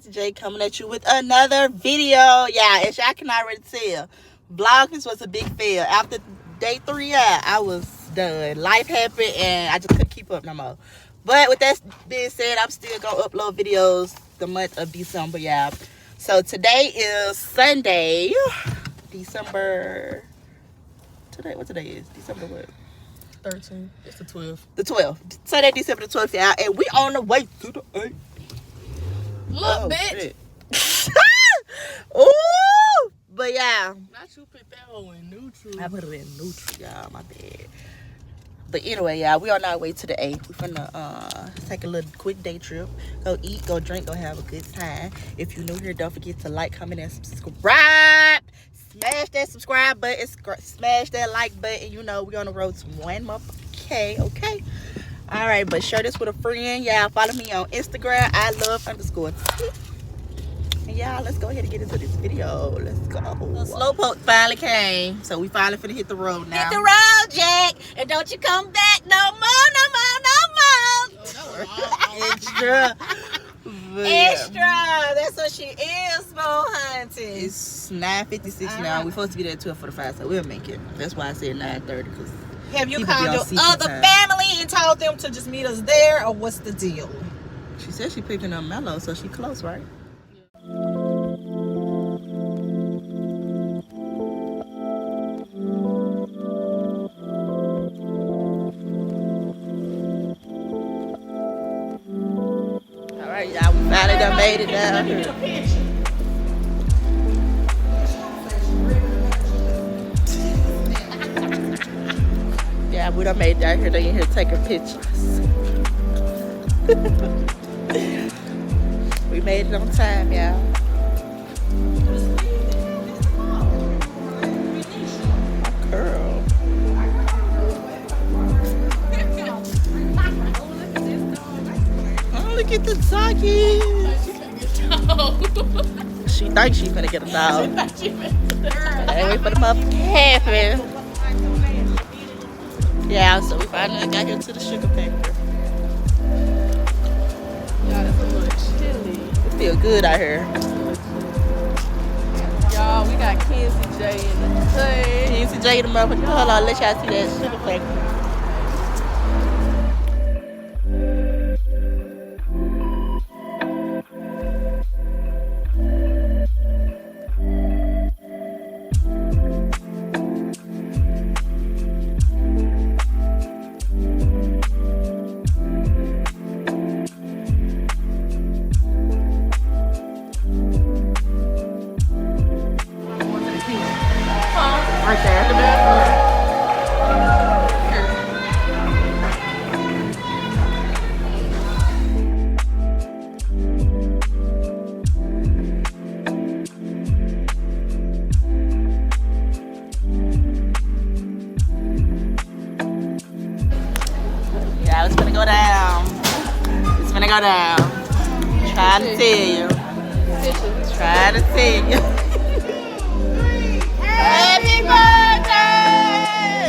Kizzy J coming at you with another video. Yeah, as y'all can already tell, Vlogmas was a big fail. After day 3, yeah, I was done. Life happened and I just couldn't keep up no more. But with that being said, I'm still gonna upload videos the month of December, yeah. So today is Sunday, December. What today is? December what? 13th. It's the 12th. The 12th. Sunday, December the 12th, yeah. And we on the way to the 8th. Look, bitch. Ooh! But yeah. Not you put that hoe in neutral. I put it in neutral, y'all. My bad. But anyway, y'all, we on our way to the 8th. We finna take a little quick day trip. Go eat, go drink, go have a good time. If you're new here, don't forget to like, comment, and subscribe. Smash that subscribe button. Smash that like button. You know, we on the road to 1 month. Okay. All right, but share this with a friend. Y'all follow me on Instagram. @love_T. And y'all, let's go ahead and get into this video. Let's go. The slowpoke finally came, so we finally finna hit the road now. Hit the road, Jack, and don't you come back no more. Extra. Extra. That's what she is, Mo Hunting. It's 9:56 now. We're supposed to be there at 12:45, so we'll make it. That's why I said 9:30, because have you called your other family and told them to just meet us there, or what's the deal? She said she picking up Mello, so she close, right? Alright, y'all, we finally done made it down here. Yeah, we done made it down here. They in here taking pictures. We made it on time, y'all. My girl. Oh, look at the doggy. She thinks she finna get a dog. Hey, wait for the motherfucking happen. Yeah, so we finally got here to the sugar factory. Y'all, it's a little chilly. It feel good out here. Y'all, we got Kizzy J in the hood. Kizzy J in the motherfucking. Hold on, let y'all see that sugar factory. Right there at the bathroom. Yeah, it's gonna go down. It's gonna go down. Trying to tell you. Trying to tell you. Happy birthday!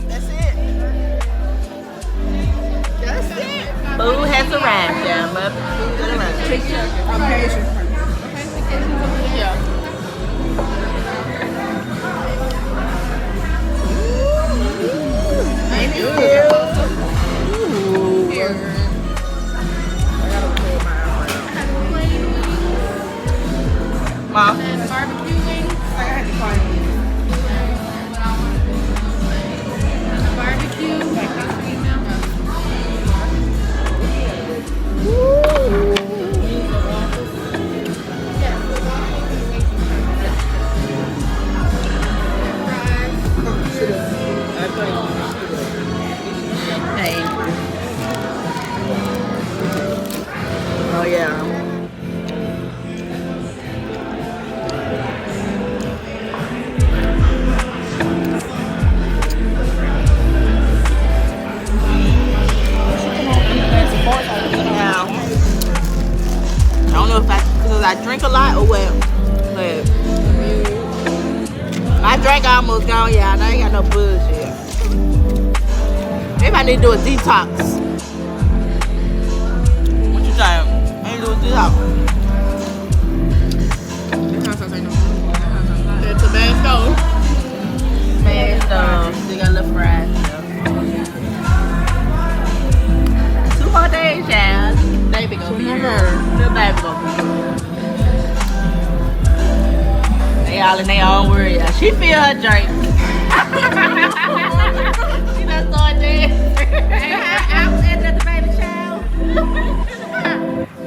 That's it. That's it. Boo has arrived, y'all. Boo has arrived. I'm patient. Yeah. Thank you. Here. Mom. Barbecue wings. I had to find barbecue. Hey. Oh yeah. I don't know if because I drink a lot or what, but my drink almost gone, y'all. I ain't got no bullshit. Maybe I need to do a detox. What you saying? I need to do a detox. go. Man, they got a little fried stuff. 2 more days, y'all. Baby gonna be here. Little baby gonna be here. They all in their own world, y'all. She feel her drink. She done started dancing. I was at the baby shower.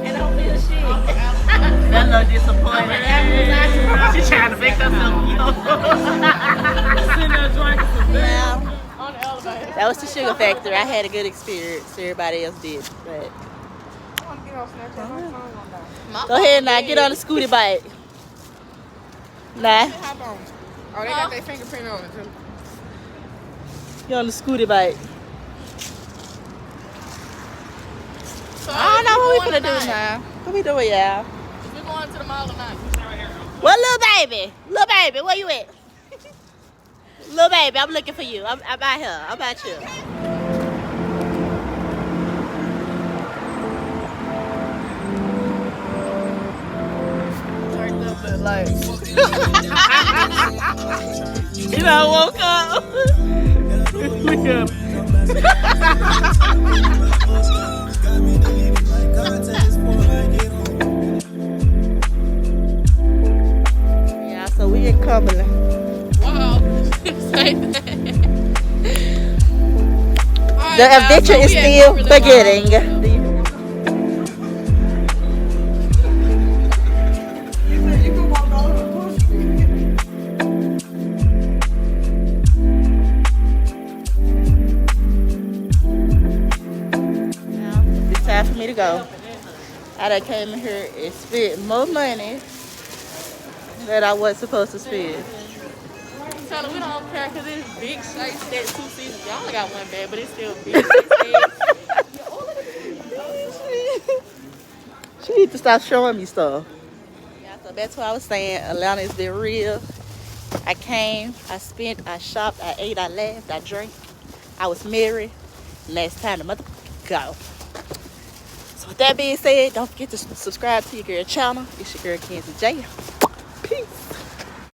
And don't feel shit. That little disappointed. She trying to make herself young. Yeah. That was the Sugar Factory. I had a good experience. Everybody else did. But go ahead now. Get on the scooty bike. Nah. Oh, they got their fingerprint on it too. Get on the scooty bike. So I don't know what we finna do now. What we doing, y'all? We're going to the mall tonight. Well, little baby, where you at? Little baby, I'm looking for you. I'm out here. I'm out here. Turned up the lights. You know, woke up. Look up. Yeah, so we in Cumberland. Wow. Say that. The adventure is still beginning. It's time for me to go. I done came in here and spent more money than I was supposed to spend. Tell them we don't care because it's big shapes that 2 seasons. Y'all only got one bed, but it's still big. She need to stop showing me stuff. Yeah, so that's what I was saying. Atlanta has been real. I came, I spent, I shopped, I ate, I laughed, I drank. I was merry. Now it's time to mother go. So with that being said, don't forget to subscribe to your girl channel. It's your girl Kenzie J. Peace.